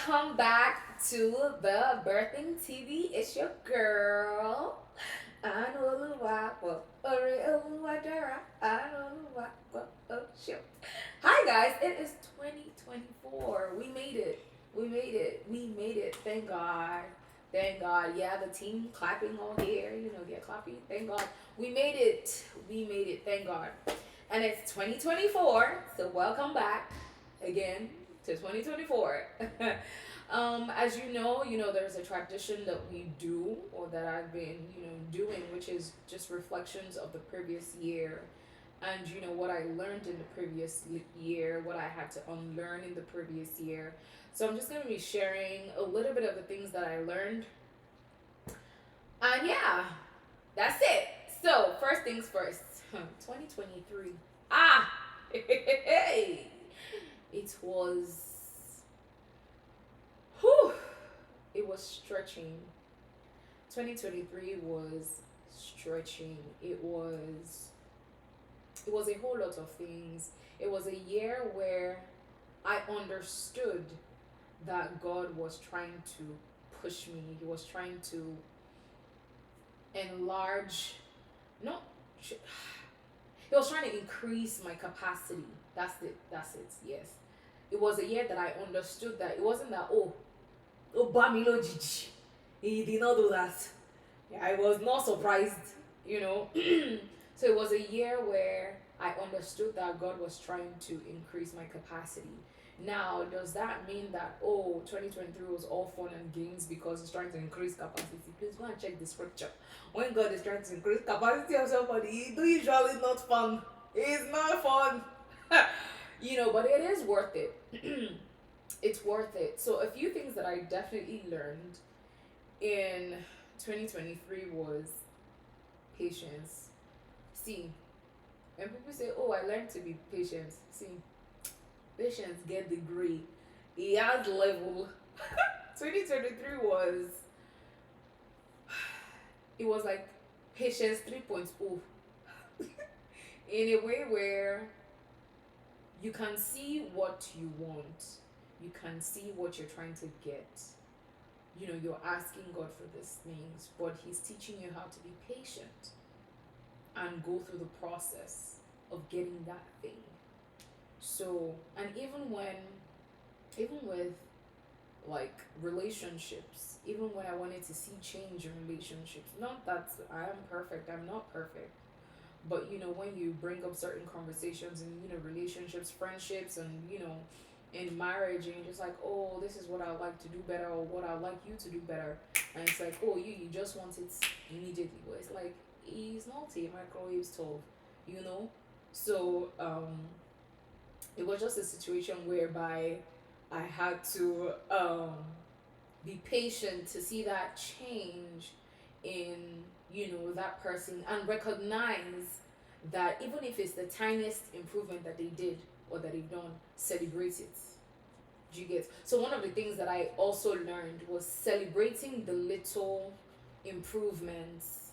Welcome back to the Birthing TV. It's your girl. Hi guys, it is 2024. We made it. We made it. We made it. Thank God. Thank God. Yeah, the team clapping all here. They're clapping. Thank God. We made it. We made it. Thank God. And it's 2024. So welcome back again to 2024. As there's a tradition that we do, or that I've been, doing, which is just reflections of the previous year, and what I learned in the previous year, what I had to unlearn in the previous year. So I'm just going to be sharing a little bit of the things that I learned, and yeah, that's it. So first things first, 2023. Ah, it was, whew, it was stretching. 2023 was stretching. It was a whole lot of things. It was a year where I understood that God was trying to push me. He was trying to enlarge, not, he was trying to increase my capacity. That's it. That's it. Yes. It was a year that I understood that it wasn't that, oh, Bamilo Gigi. He did not do that. Yeah, I was not surprised. So it was a year where I understood that God was trying to increase my capacity. Now, does that mean that, 2023 was all fun and games because He's trying to increase capacity? Please go and check the scripture. When God is trying to increase capacity of somebody, it's usually not fun. It's not fun. But it is worth it. It's worth it. So, a few things that I definitely learned in 2023 was patience. See, when people say, I learned to be patient, see, patience get degree. It has level. 2023 was, it was like patience 3.0 in a way where you can see what you want, you can see what you're trying to get. You're asking God for these things, but He's teaching you how to be patient and go through the process of getting that thing. So, and even with like relationships, even when I wanted to see change in relationships, not that I am perfect, I'm not perfect, but when you bring up certain conversations in relationships, friendships, and in marriage, and you're just like, this is what I would like to do better, or what I would like you to do better, and it's like, you just want it immediately, but it's like, it's not a microwave stove, so it was just a situation whereby I had to be patient to see that change in that person, and recognize that even if it's the tiniest improvement that they did or that they've done, celebrate it. Do you get? So one of the things that I also learned was celebrating the little improvements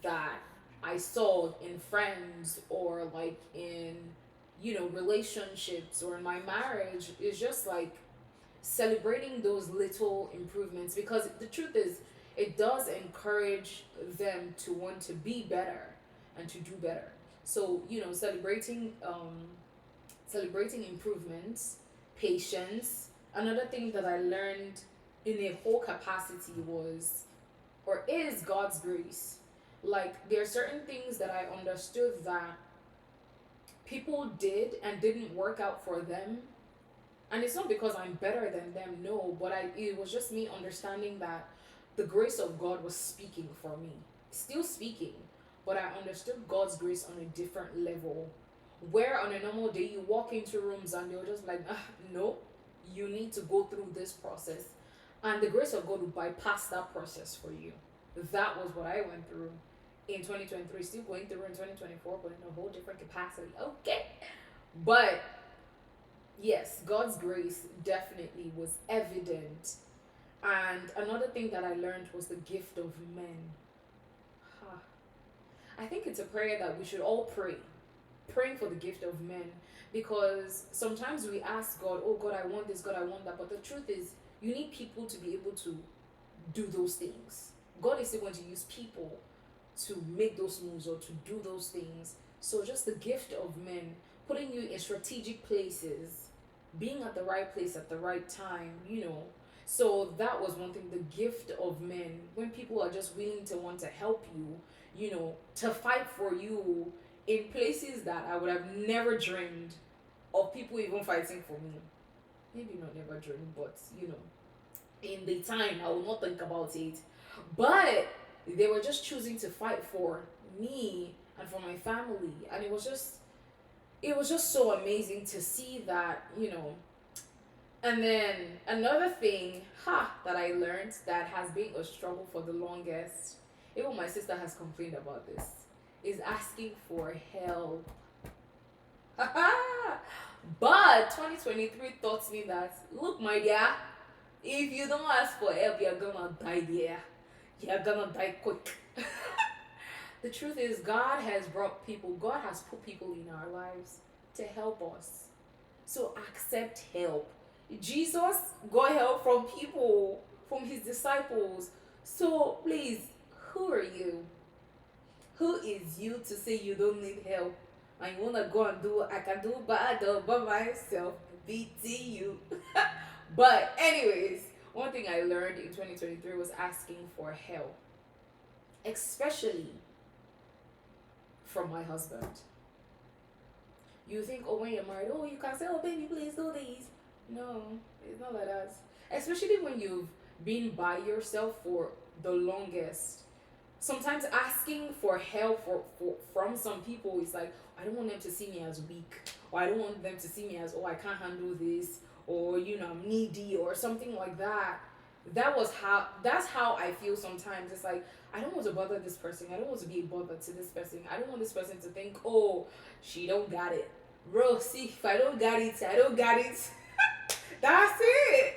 that I saw in friends, or like in relationships, or in my marriage. Is just like celebrating those little improvements, because the truth is, it does encourage them to want to be better and to do better. So celebrating improvements, patience. Another thing that I learned in a whole capacity was, or is, God's grace. Like, there are certain things that I understood that people did and didn't work out for them, and it's not because I'm better than them, no, but it was just me understanding that the grace of God was speaking for me, still speaking, but I understood God's grace on a different level. Where on a normal day you walk into rooms and they're just like, no, you need to go through this process, and the grace of God will bypass that process for you. That was what I went through in 2023, still going through in 2024, but in a whole different capacity. Okay, but yes, God's grace definitely was evident. And another thing that I learned was the gift of men. I think it's a prayer that we should all pray. praying for the gift of men, because sometimes we ask God, oh God, I want this, God, I want that, but the truth is, you need people to be able to do those things. God is still going to use people to make those moves or to do those things. So just the gift of men, putting you in strategic places, being at the right place at the right time, So that was one thing, the gift of men, when people are just willing to want to help you, to fight for you in places that I would have never dreamed of people even fighting for me. Maybe not never dreamed, but in the time I will not think about it. But they were just choosing to fight for me and for my family, and it was just so amazing to see that. And then another thing that I learned that has been a struggle for the longest, even my sister has complained about this, is asking for help. But 2023 taught me that, look, my dear, if you don't ask for help, you're gonna die there. You're gonna die quick. The truth is, God has put people in our lives to help us. So accept help. Jesus got help from people, from his disciples. So please, who are you? Who is you to say you don't need help? And you wanna go and do, I can do bad by myself. BTU. But anyways, one thing I learned in 2023 was asking for help, especially from my husband. You think, oh, when you're married, oh, you can say, oh, baby, please do this. No, it's not like that. Especially when you've been by yourself for the longest. Sometimes asking for help from some people is like, I don't want them to see me as weak, or I don't want them to see me as, oh, I can't handle this, or I'm needy or something like that. That's how I feel sometimes. It's like, I don't want to bother this person. I don't want to be a bother to this person. I don't want this person to think, oh, she don't got it. Bro, see, if I don't got it, I don't got it. That's it.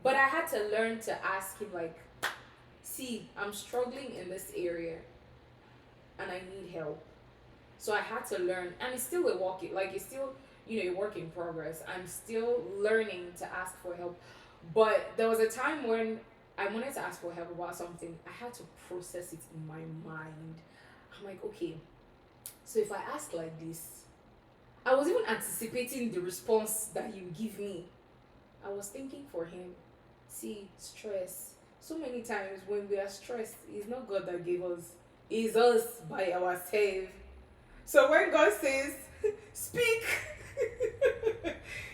But I had to learn to ask him, like, see, I'm struggling in this area and I need help. So I had to learn, and it's still a walk, like it's still, a work in progress. I'm still learning to ask for help. But there was a time when I wanted to ask for help about something. I had to process it in my mind. I'm like, okay, so if I ask like this, I was even anticipating the response that he would give me. I was thinking for him, see, stress. So many times when we are stressed, it's not God that gave us, it's us by ourselves. So when God says, speak,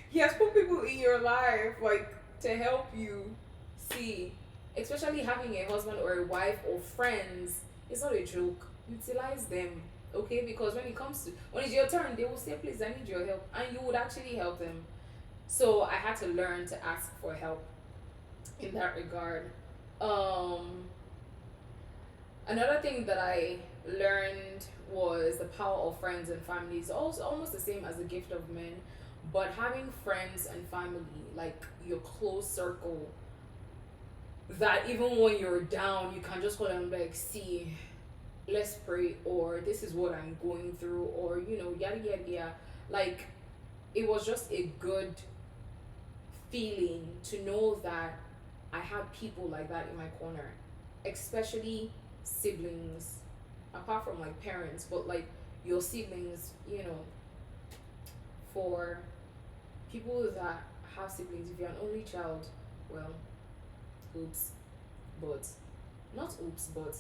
he has put people in your life, like, to help you. See, especially having a husband or a wife or friends, it's not a joke. Utilize them, okay? Because when it's your turn, they will say, please, I need your help. And you would actually help them. So I had to learn to ask for help in that regard. Um, Another thing that I learned was the power of friends and family. It's also almost the same as the gift of men, but having friends and family, like your close circle, that even when you're down, you can just call them, like, see, let's pray, or this is what I'm going through, or yada yada yada. Like, it was just a good feeling to know that I have people like that in my corner, especially siblings, apart from like parents, but like your siblings, for people that have siblings, if you're an only child, well, oops, but not oops, but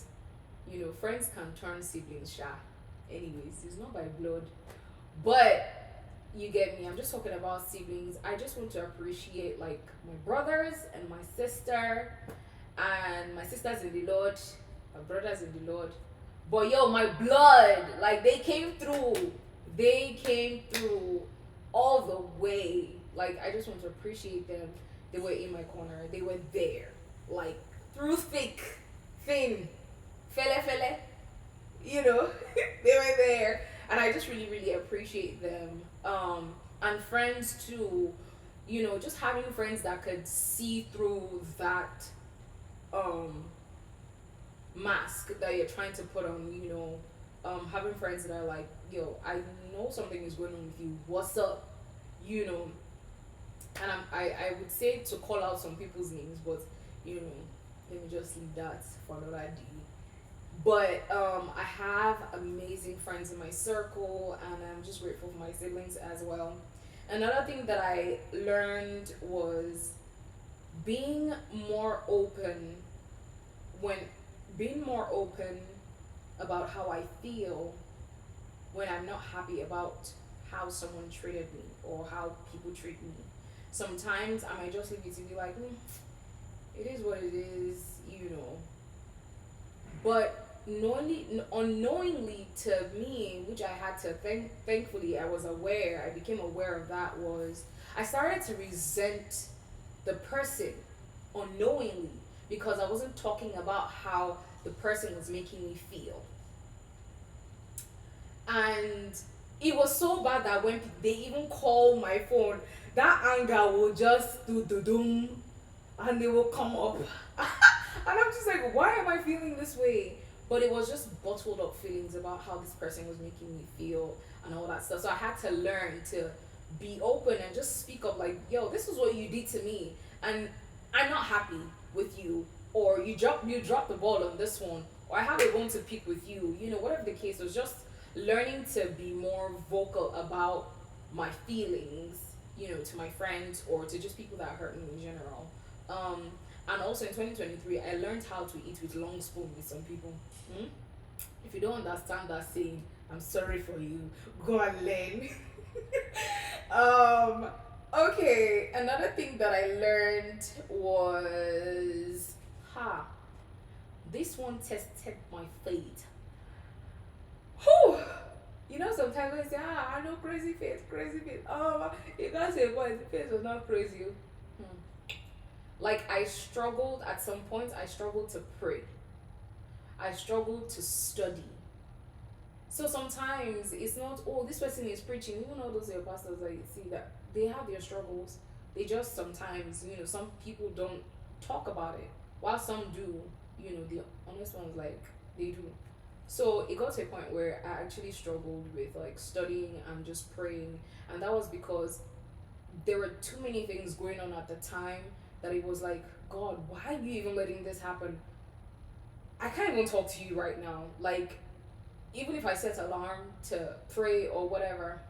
friends can turn siblings sha. Anyways, it's not by blood, but you get me. I'm just talking about siblings. I just want to appreciate like my brothers and my sister, and my sisters in the Lord, my brothers in the Lord. But yo, my blood, like they came through. They came through all the way. Like, I just want to appreciate them. They were in my corner. They were there. Like, through thick, thin, fele, they were there. And I just really, really appreciate them. And friends too, just having friends that could see through that um mask that you're trying to put on, having friends that are like, yo, I know something is going on with you. What's up? You know, and I would say to call out some people's names, but you know, let me just leave that for another day. But I have amazing friends in my circle, and I'm just grateful for my siblings as well. Another thing that I learned was being more open when being more open about how I feel when I'm not happy about how someone treated me or how people treat me. Sometimes I might just leave it to be like, it is what it is, you know. But unknowingly to me, which I had to thankfully I was aware, I became aware of that was I started to resent the person unknowingly because I wasn't talking about how the person was making me feel. And it was so bad that when they even call my phone, that anger will just do doom and they will come up. And I'm just like, why am I feeling this way? But it was just bottled up feelings about how this person was making me feel and all that stuff. So I had to learn to be open and just speak up like, yo, this is what you did to me and I'm not happy with you, or you dropped the ball on this one, or I have a bone to pick with you. You know, whatever the case was, just learning to be more vocal about my feelings, you know, to my friends or to just people that hurt me in general. Um, and also in 2023, I learned how to eat with long spoon with some people. Hmm? If you don't understand that saying, I'm sorry for you. Go and learn. um, okay, another thing that I learned was, this one tested my faith. Whew. You know, sometimes I say, I know crazy faith, crazy faith. Oh, you can't say, boy, the faith was not crazy. Hmm. Like, I struggled at some points, I struggled to pray, I struggled to study. So sometimes it's not, oh, this person is preaching. Even all those your pastors that you see that they have their struggles. They just sometimes, you know, some people don't talk about it, while some do. You know, the honest ones like they do. So it got to a point where I actually struggled with like studying and just praying, and that was because there were too many things going on at the time that it was like, God, why are you even letting this happen? I can't even talk to you right now. Like, even if I set alarm to pray or whatever,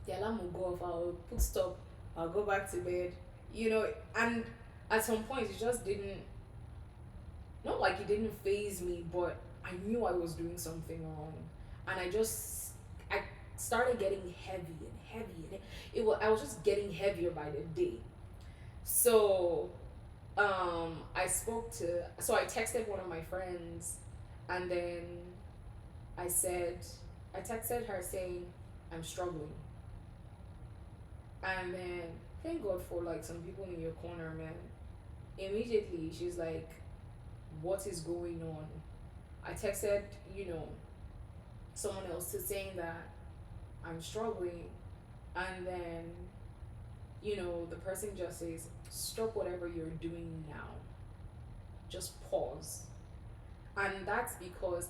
the alarm will go off, I'll put stop, I'll go back to bed, you know, and at some point it just didn't, not like it didn't phase me, but I knew I was doing something wrong. And I started getting heavy and heavy, and I was just getting heavier by the day. So, I texted one of my friends, and then I said, I texted her saying, I'm struggling. And then, thank God for like some people in your corner, man. Immediately, she's like, what is going on? I texted, you know, someone else to saying that I'm struggling. And then, you know, the person just says, stop whatever you're doing now. Just pause. And that's because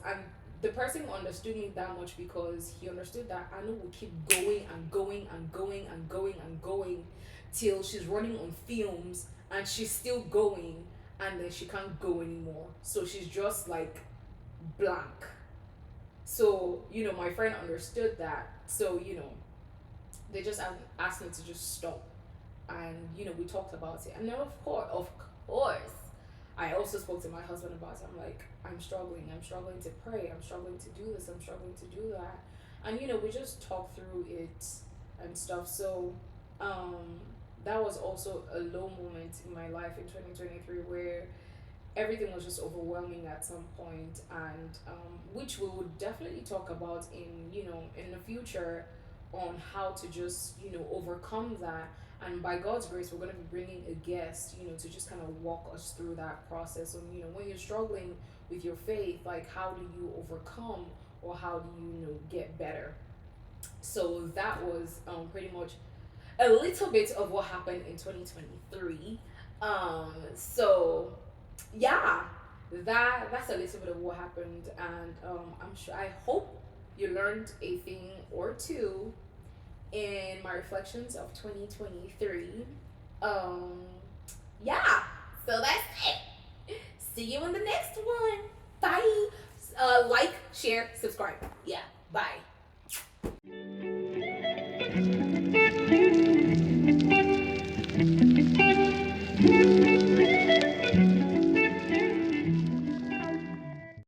the person understood me that much because he understood that Anu will keep going and going and going and going and going till she's running on fumes and she's still going, and then she can't go anymore. So she's just like blank. So, you know, my friend understood that. So, you know, they just asked me to just stop. And, you know, we talked about it. And then, of course, I also spoke to my husband about it. I'm like, I'm struggling to pray, I'm struggling to do this, I'm struggling to do that. And, you know, we just talked through it and stuff. So, that was also a low moment in my life in 2023 where everything was just overwhelming at some point, and which we would definitely talk about in, you know, in the future, on how to just, you know, overcome that. And by God's grace, we're going to be bringing a guest, you know, to just kind of walk us through that process. And, you know, when you're struggling with your faith, like, how do you overcome, or how do you know, get better? So that was pretty much a little bit of what happened in 2023. So yeah, that's a little bit of what happened, and I'm sure, I hope you learned a thing or two in my reflections of 2023. Um, yeah, so that's it. See you in the next one. Bye. Like, share, subscribe. Yeah, bye.